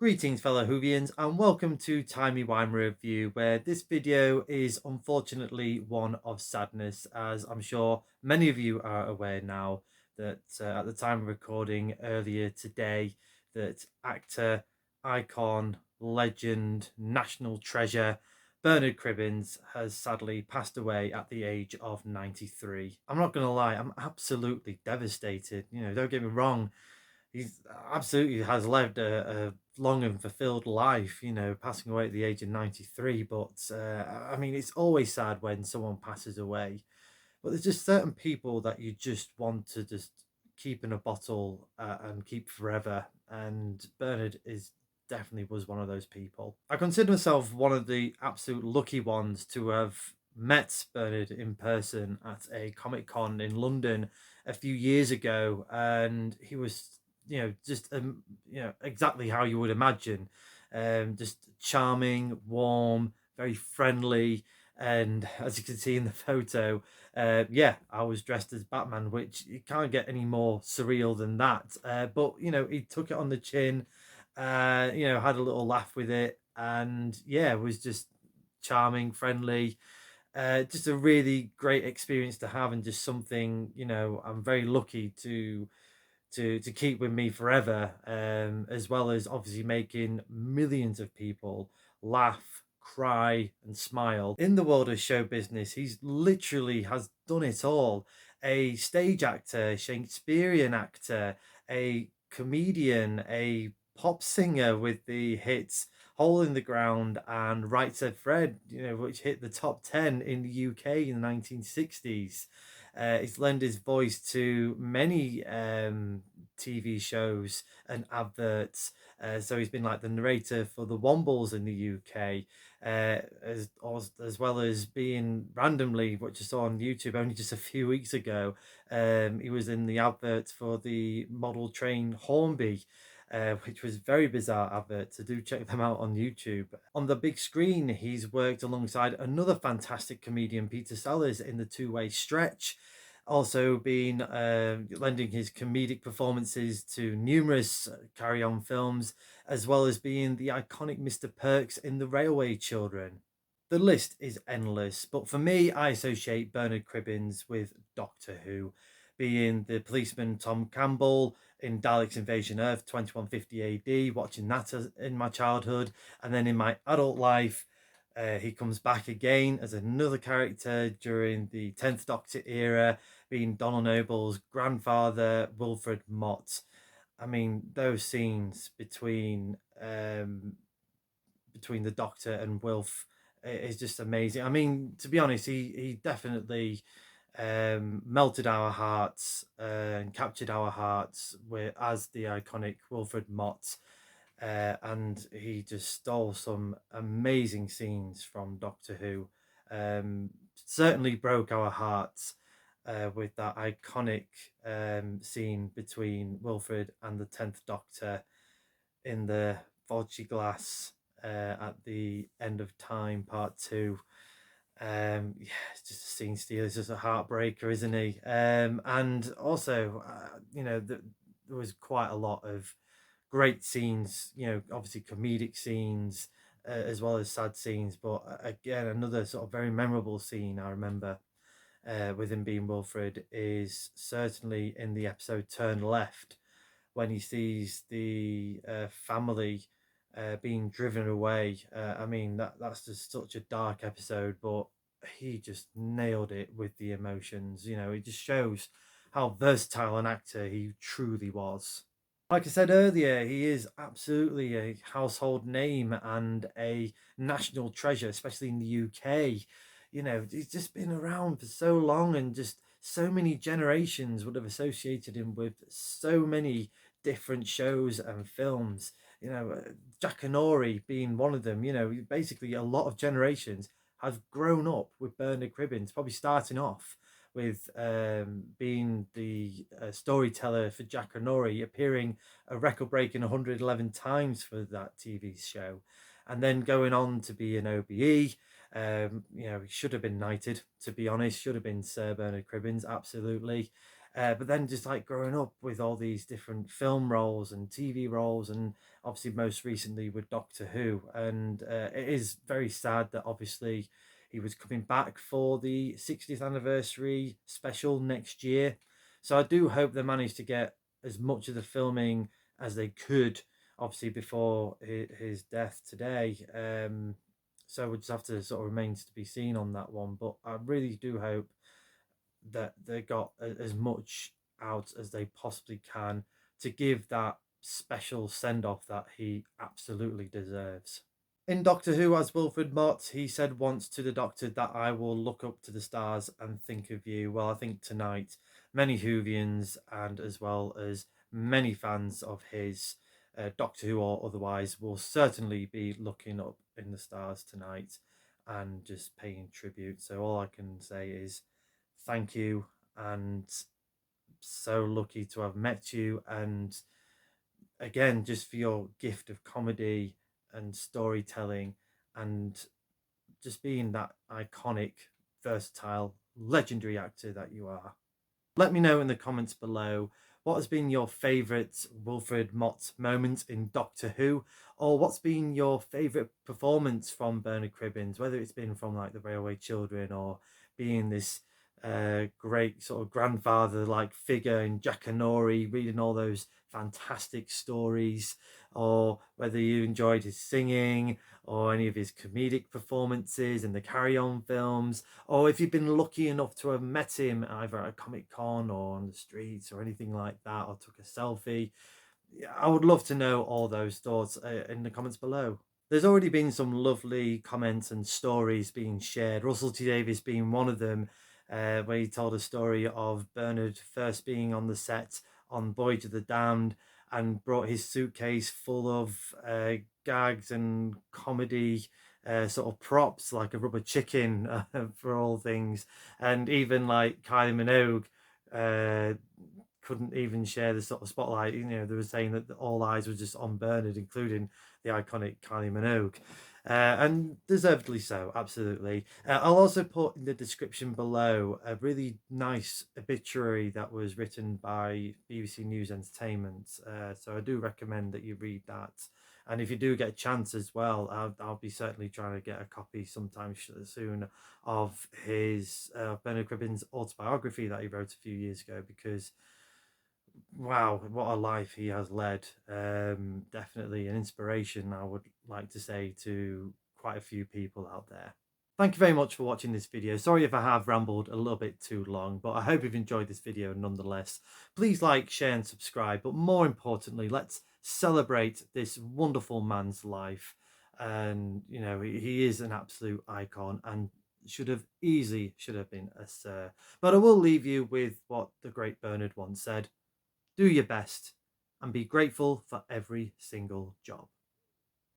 Greetings fellow Whovians and welcome to Timey Wimey Review, where this video is unfortunately one of sadness, as I'm sure many of you are aware now that at the time of recording earlier today that actor, icon, legend, national treasure Bernard Cribbins has sadly passed away at the age of 93. I'm not going to lie, I'm absolutely devastated. Don't get me wrong, he's absolutely has lived a long and fulfilled life, passing away at the age of 93. But I mean, it's always sad when someone passes away. But there's just certain people that you just want to just keep in a bottle and keep forever. And Bernard is definitely was one of those people. I consider myself one of the absolute lucky ones to have met Bernard in person at a Comic Con in London a few years ago, and he was just exactly how you would imagine, just charming, warm, very friendly. And as you can see in the photo, yeah, I was dressed as Batman, which you can't get any more surreal than that. But he took it on the chin, had a little laugh with it, and yeah, was just charming, friendly. Just a really great experience to have, and just something I'm very lucky to keep with me forever, as well as obviously making millions of people laugh, cry, and smile. In the world of show business, he's literally has done it all. A stage actor, Shakespearean actor, a comedian, a pop singer with the hits Hole in the Ground and Right Said Fred, which hit the top 10 in the UK in the 1960s. He's lent his voice to many TV shows and adverts. So he's been like the narrator for the Wombles in the UK, as well as being randomly, what you saw on YouTube only just a few weeks ago. He was in the advert for the model train Hornby, which was very bizarre advert. So do check them out on YouTube. On the big screen, he's worked alongside another fantastic comedian, Peter Sellers, in the two-way stretch. Also been lending his comedic performances to numerous carry-on films, as well as being the iconic Mr. Perks in The Railway Children. The list is endless, but for me, I associate Bernard Cribbins with Doctor Who, being the policeman Tom Campbell in Daleks Invasion Earth 2150 AD, watching that in my childhood, and then in my adult life, he comes back again as another character during the 10th Doctor era, being Donald Noble's grandfather, Wilfred Mott. I mean, those scenes between the Doctor and Wilf is just amazing. I mean, to be honest, he definitely melted our hearts and captured our hearts with as the iconic Wilfred Mott. And he just stole some amazing scenes from Doctor Who. Certainly broke our hearts with that iconic scene between Wilfred and the 10th Doctor in the Fauci glass at the end of time, part two. Yeah, it's just a scene stealer. It's just a heartbreaker, isn't he? And also, there was quite a lot of great scenes, obviously comedic scenes, as well as sad scenes. But again, another sort of very memorable scene I remember with him being Wilfred is certainly in the episode Turn Left, when he sees the family being driven away. I mean, that's just such a dark episode, but he just nailed it with the emotions. It just shows how versatile an actor he truly was. Like I said earlier, he is absolutely a household name and a national treasure, especially in the UK. He's just been around for so long, and just so many generations would have associated him with so many different shows and films. Jack and Ori being one of them. Basically a lot of generations have grown up with Bernard Cribbins, probably starting off with being the storyteller for Jack and Nori, appearing a record-breaking 111 times for that TV show, and then going on to be an OBE. He should have been knighted, to be honest. Should have been Sir Bernard Cribbins, absolutely. But then just like growing up with all these different film roles and TV roles, and obviously most recently with Doctor Who. And it is very sad that obviously he was coming back for the 60th anniversary special next year. So I do hope they managed to get as much of the filming as they could, obviously before his death today. So we'll just have to sort of remains to be seen on that one. But I really do hope that they got as much out as they possibly can to give that special send off that he absolutely deserves. In Doctor Who, as Wilfred Mott, he said once to the Doctor that I will look up to the stars and think of you. Well, I think tonight, many Whovians and as well as many fans of his, Doctor Who or otherwise, will certainly be looking up in the stars tonight and just paying tribute. So all I can say is thank you, and so lucky to have met you, and again just for your gift of comedy and storytelling, and just being that iconic, versatile, legendary actor that you are. Let me know in the comments below what has been your favourite Wilfred Mott moment in Doctor Who, or what's been your favourite performance from Bernard Cribbins, whether it's been from like the Railway Children or being this great sort of grandfather like figure in Jackanory, reading all those fantastic stories, or whether you enjoyed his singing or any of his comedic performances in the Carry On films, or if you've been lucky enough to have met him either at a Comic Con or on the streets or anything like that, or took a selfie. Yeah, I would love to know all those thoughts in the comments below. There's already been some lovely comments and stories being shared, Russell T Davies being one of them, where he told a story of Bernard first being on the set on Voyage of the Damned and brought his suitcase full of gags and comedy sort of props like a rubber chicken for all things. And even like Kylie Minogue couldn't even share the sort of spotlight. You know, they were saying that all eyes were just on Bernard, including the iconic Kylie Minogue. And deservedly so, absolutely. I'll also put in the description below a really nice obituary that was written by BBC News Entertainment. So I do recommend that you read that. And if you do get a chance as well, I'll be certainly trying to get a copy sometime soon of his Bernard Cribbins autobiography that he wrote a few years ago, because wow, what a life he has led. Definitely an inspiration, I would like to say, to quite a few people out there. Thank you very much for watching this video. Sorry if I have rambled a little bit too long, but I hope you've enjoyed this video nonetheless. Please like, share and subscribe, but more importantly, let's celebrate this wonderful man's life. And, you know, he is an absolute icon and should have been a sir. But I will leave you with what the great Bernard once said: do your best and be grateful for every single job.